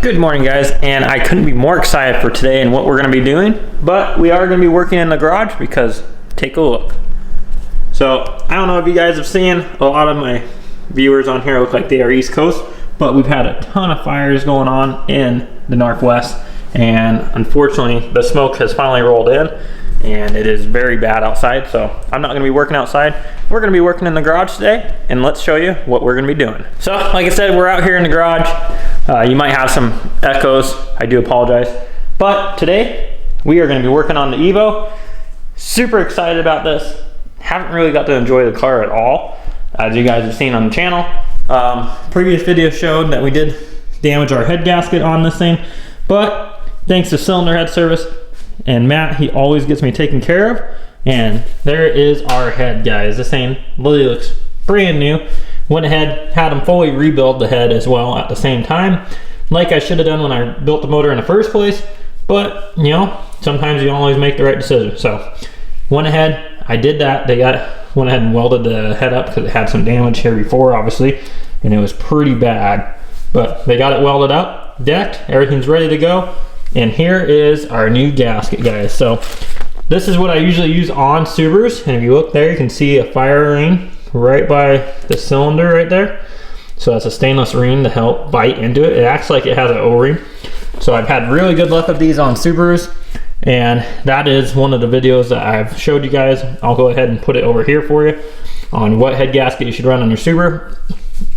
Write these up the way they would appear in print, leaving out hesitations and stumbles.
Good morning, guys, and I couldn't be more excited for today and what we're going to be doing, but we are going to be working in the garage because take a look. So I don't know if you guys have seen, a lot of my viewers on here look like they are East Coast, but we've had a ton of fires going on in the Northwest, and unfortunately the smoke has finally rolled in and it is very bad outside. So I'm not going to be working outside. We're going to be working in the garage today, and let's show you what we're going to be doing. So like I said, we're out here in the garage. You might have some echoes, I do apologize. But today, we are going to be working on the EVO. Super excited about this. Haven't really got to enjoy the car at all, as you guys have seen on the channel. Previous video showed that we did damage our head gasket on this thing, but thanks to Cylinder Head Service and Matt, he always gets me taken care of. And there is our head, guys. This thing literally looks brand new. Went ahead, had them fully rebuild the head as well at the same time, like I should have done when I built the motor in the first place. But you know, sometimes you don't always make the right decision. So went ahead, I did that. Went ahead and welded the head up because it had some damage here before, obviously, and it was pretty bad. But they got it welded up, decked, everything's ready to go. And here is our new gasket, guys. So this is what I usually use on Subarus, and if you look there, you can see a fire ring right by the cylinder right there. So that's a stainless ring to help bite into it. It acts like it has an O-ring. So I've had really good luck with these on Subarus, and that is one of the videos that I've showed you guys. I'll go ahead and put it over here for you on what head gasket you should run on your Subaru.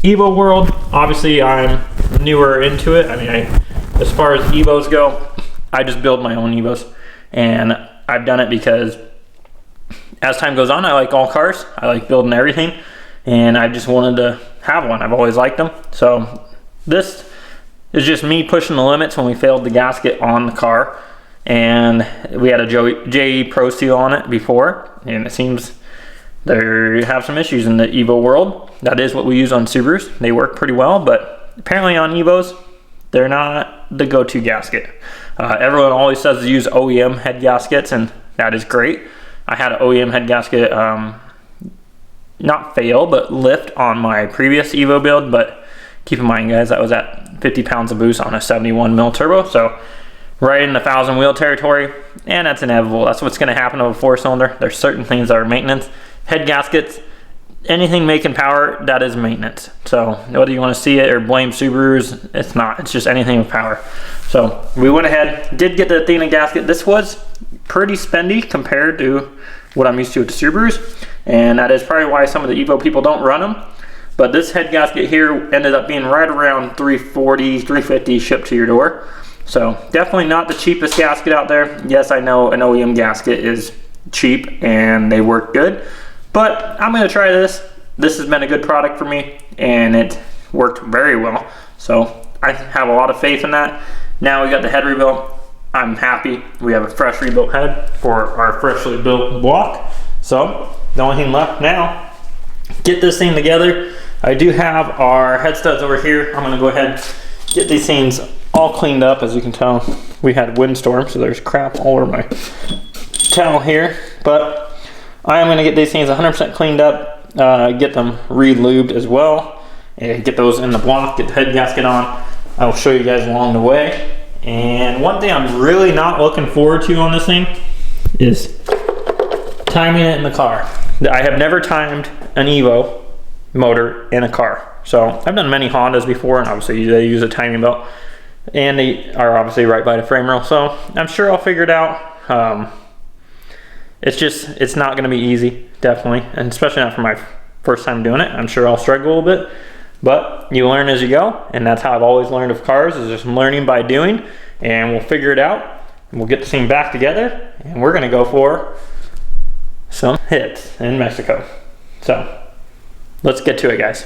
EVO world, obviously I'm newer into it. I mean, as far as EVOs go, I just build my own EVOs, and I've done it because as time goes on, I like all cars. I like building everything, and I just wanted to have one. I've always liked them. So this is just me pushing the limits when we failed the gasket on the car, and we had a JE Pro Seal on it before, and it seems they have some issues in the EVO world. That is what we use on Subarus. They work pretty well, but apparently on EVOs, they're not the go-to gasket. Everyone always says to use OEM head gaskets, and that is great. I had an OEM head gasket not fail, but lift on my previous EVO build, but keep in mind, guys, that was at 50 pounds of boost on a 71 mil turbo, so right in the 1,000 wheel territory, and that's inevitable. That's what's going to happen with a 4-cylinder. There's certain things that are maintenance. Head gaskets, anything making power, that is maintenance. So whether you want to see it or blame Subarus, it's not. It's just anything with power. So we went ahead, did get the Athena gasket. This was pretty spendy compared to what I'm used to with the Subarus, and that is probably why some of the EVO people don't run them. But this head gasket here ended up being right around $340, $350 shipped to your door. So definitely not the cheapest gasket out there. Yes, I know an OEM gasket is cheap and they work good, but I'm going to try this. This has been a good product for me, and it worked very well. So I have a lot of faith in that. Now we got the head rebuilt. I'm happy. We have a fresh rebuilt head for our freshly built block. So the only thing left now, get this thing together. I do have our head studs over here. I'm going to go ahead, get these things all cleaned up. As you can tell, we had windstorm, so there's crap all over my towel here. But I am going to get these things 100% cleaned up, get them re-lubed as well, and get those in the block, get the head gasket on. I will show you guys along the way. And one thing I'm really not looking forward to on this thing is timing it in the car. I have never timed an EVO motor in a car. So I've done many Hondas before, and obviously they use a timing belt, and they are obviously right by the frame rail. So I'm sure I'll figure it out. It's not going to be easy, definitely, and especially not for my first time doing it. I'm sure I'll struggle a little bit, but you learn as you go, and that's how I've always learned of cars, is just learning by doing, and we'll figure it out, and we'll get this thing back together, and we're going to go for some hits in Mexico. So let's get to it, guys.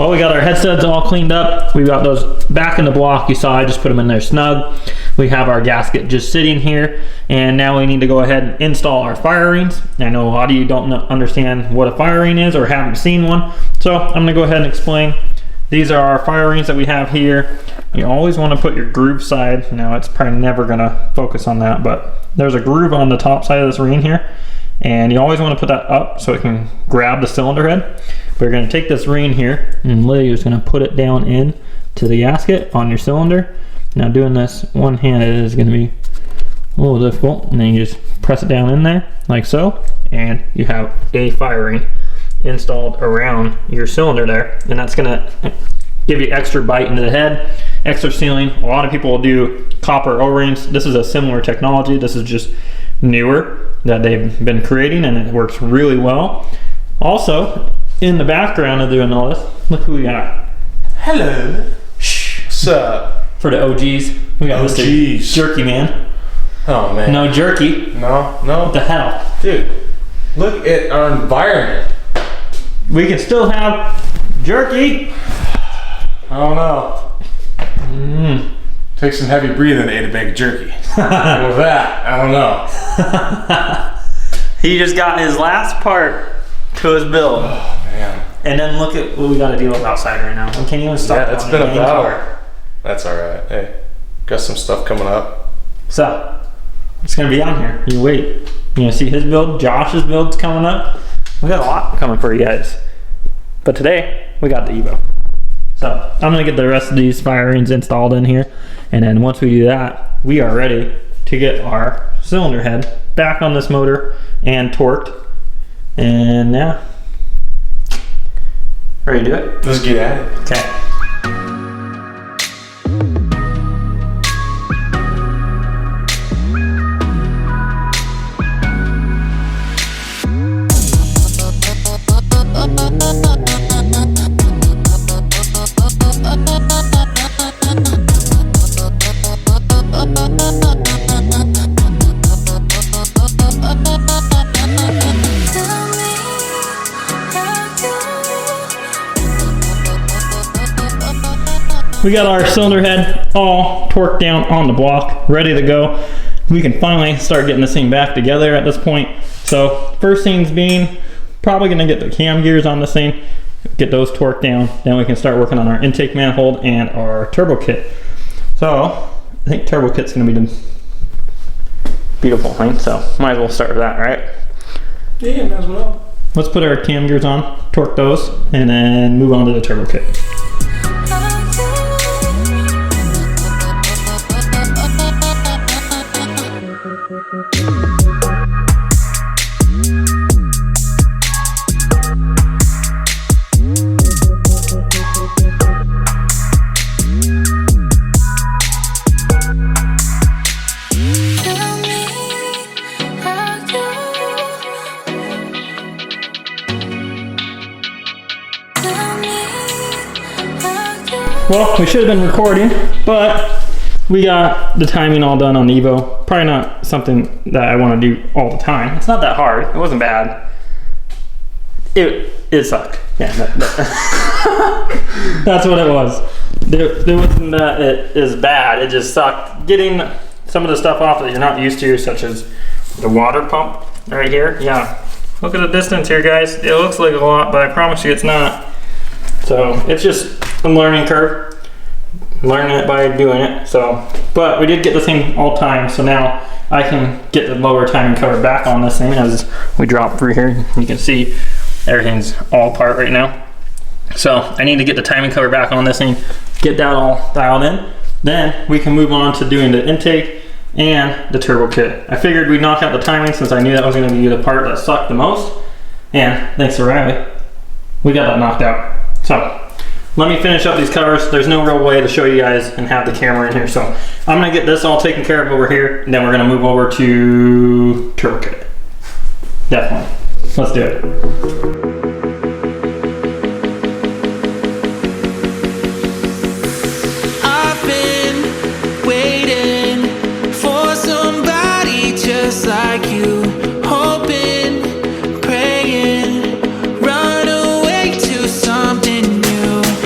well, we got our head studs all cleaned up. We got those back in the block. You saw I just put them in there snug. We have our gasket just sitting here, and now we need to go ahead and install our fire rings. I know a lot of you don't understand what a fire ring is or haven't seen one, so I'm gonna go ahead and explain. These are our fire rings that we have here. You always want to put your groove side. Now it's probably never gonna focus on that, but there's a groove on the top side of this ring here, and you always want to put that up so it can grab the cylinder head. We're going to take this ring here, and Lydia is going to put it down in to the gasket on your cylinder. Now doing this one-handed is going to be a little difficult, and then you just press it down in there like so, and you have a fire ring installed around your cylinder there, and that's going to give you extra bite into the head, extra sealing. A lot of people will do copper O-rings. This is a similar technology. This is just newer that they've been creating, and it works really well. Also, in the background of doing all this, look who we got. Hello. Shh. What's up? For the OGs, we got Mr. Jerky Man. Oh man. No jerky. No. What the hell? Dude, look at our environment. We can still have jerky. I don't know. Take some heavy breathing to eat a bag of jerky. And with that, I don't know. He just got his last part to his build. Oh man. And then look at what we got to deal with outside right now. We can't even stop. Yeah, it's been a battle. That's all right. Hey, got some stuff coming up. So it's gonna be on here. You wait. You're gonna see his build. Josh's build's coming up. We got a lot coming for you guys. But today we got the EVO. So I'm gonna get the rest of these fire rings installed in here, and then once we do that, we are ready to get our cylinder head back on this motor and torqued. And yeah, ready to do it? Let's get at it. Okay. We got our cylinder head all torqued down on the block, ready to go. We can finally start getting this thing back together at this point. So first things being, probably gonna get the cam gears on this thing, get those torqued down, then we can start working on our intake manifold and our turbo kit. So I think turbo kit's gonna be the beautiful thing, so might as well start with that, right? Yeah, might as well. Let's put our cam gears on, torque those, and then move on to the turbo kit. Well, we should have been recording, but we got the timing all done on the EVO. Probably not something that I want to do all the time. It's not that hard. It wasn't bad. It sucked. Yeah, that's what it was. There wasn't that it is bad. It just sucked. Getting some of the stuff off that you're not used to, such as the water pump right here. Yeah, look at the distance here, guys. It looks like a lot, but I promise you it's not. So it's just a learning curve. Learning it by doing it. So, but we did get this thing all timed, so now I can get the lower timing cover back on this thing as we drop through here. You can see everything's all apart right now. So I need to get the timing cover back on this thing, get that all dialed in. Then we can move on to doing the intake and the turbo kit. I figured we'd knock out the timing since I knew that was going to be the part that sucked the most. And thanks to Riley, we got that knocked out. So let me finish up these covers. There's no real way to show you guys and have the camera in here. So I'm gonna get this all taken care of over here, and then we're gonna move over to turbo kit. Definitely. Let's do it. Like you, hoping, praying, run away to something new.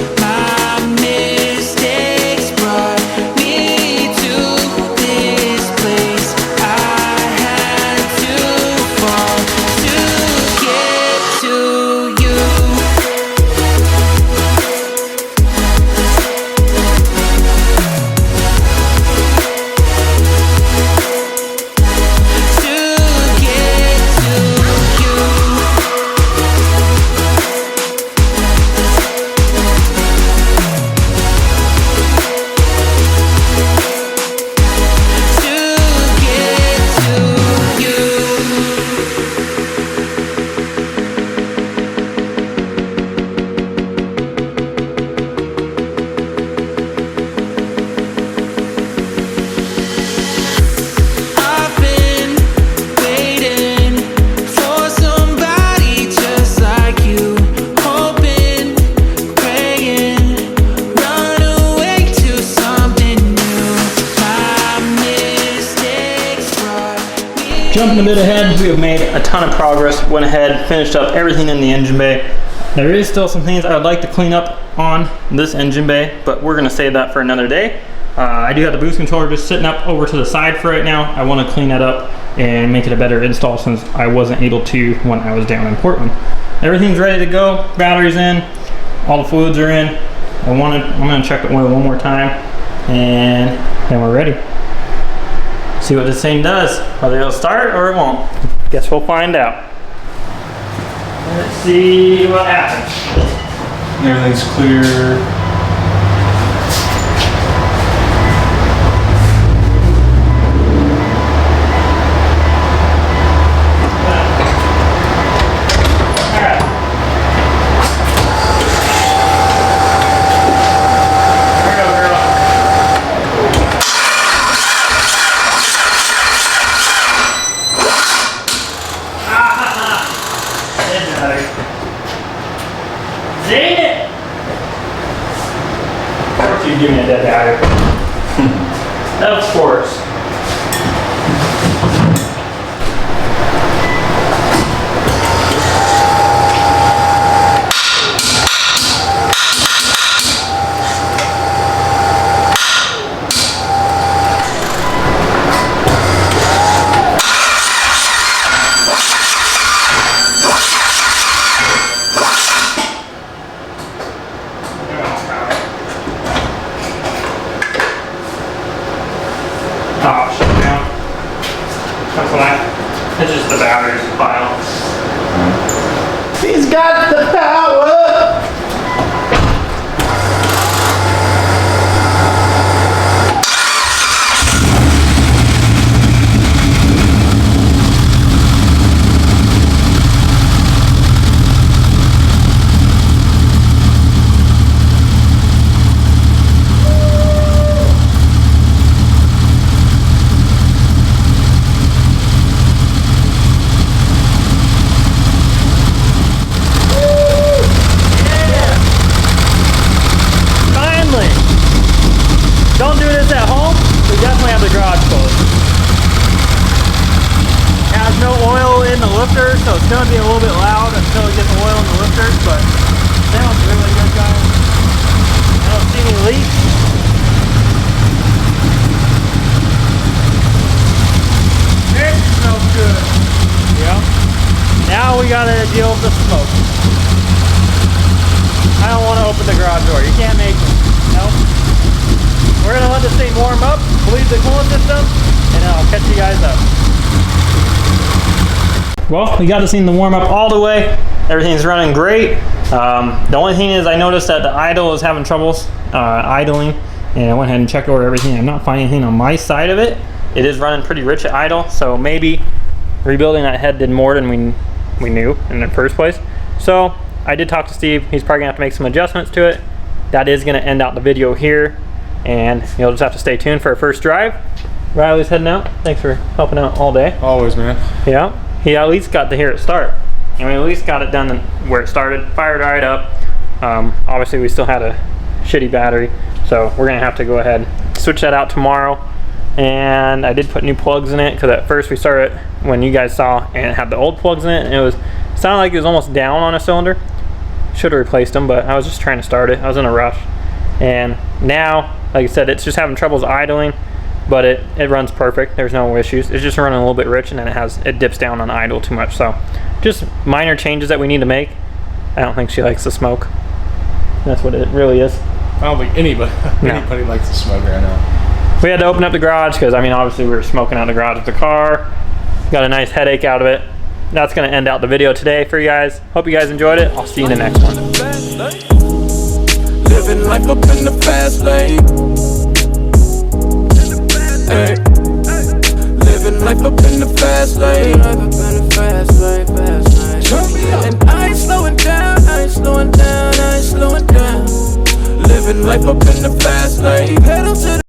jumping a bit ahead, we have made a ton of progress. Went ahead, finished up everything in the engine bay. There is still some things I would like to clean up on this engine bay, but we're gonna save that for another day. I do have the boost controller just sitting up over to the side for right now. I wanna clean that up and make it a better install since I wasn't able to when I was down in Portland. Everything's ready to go, battery's in, all the fluids are in. I'm gonna check the oil one more time and then we're ready. See what this thing does, whether it'll start or it won't. Guess we'll find out. Let's see what happens. Everything's clear. Give me a dead battery. Of course. It's just the batteries pile. He's got the power! Don't do this at home, we definitely have the garage closed. It has no oil in the lifter, so it's going to be a little bit loud until we get the oil in the lifter, but it sounds really good, guys. I don't see any leaks. It smells good. Yep. Now we got to deal with the smoke. I don't want to open the garage door. You can't make me. Nope. We're gonna let this thing warm up, bleed the coolant system, and then I'll catch you guys up. Well, we got this thing to warm up all the way. Everything's running great. The only thing is I noticed that the idle is having troubles idling, and I went ahead and checked over everything. I'm not finding anything on my side of it. It is running pretty rich at idle, so maybe rebuilding that head did more than we knew in the first place. So I did talk to Steve. He's probably gonna have to make some adjustments to it. That is gonna end out the video here. And you'll just have to stay tuned for our first drive. Riley's heading out. Thanks for helping out all day. Always, man. Yeah, he at least got to hear it start. And we at least got it done where it started, fired right up. Obviously we still had a shitty battery, so we're gonna have to go ahead and switch that out tomorrow. And I did put new plugs in it, because at first we started, when you guys saw, and it had the old plugs in it, and it sounded like it was almost down on a cylinder. Should have replaced them, but I was just trying to start it. I was in a rush. And now, like I said, it's just having troubles idling, but it runs perfect. There's no issues. It's just running a little bit rich, and then it dips down on idle too much. So just minor changes that we need to make. I don't think she likes the smoke. That's what it really is. I don't think anybody likes the smoke right now. We had to open up the garage because, I mean, obviously we were smoking out the garage with the car. Got a nice headache out of it. That's going to end out the video today for you guys. Hope you guys enjoyed it. I'll see you in the next one. Living life up in the fast lane. Hey. Living life up in the fast lane. And I ain't slowing down, I ain't slowing down, I ain't slowing down. Living life up in the fast lane. Pedal to the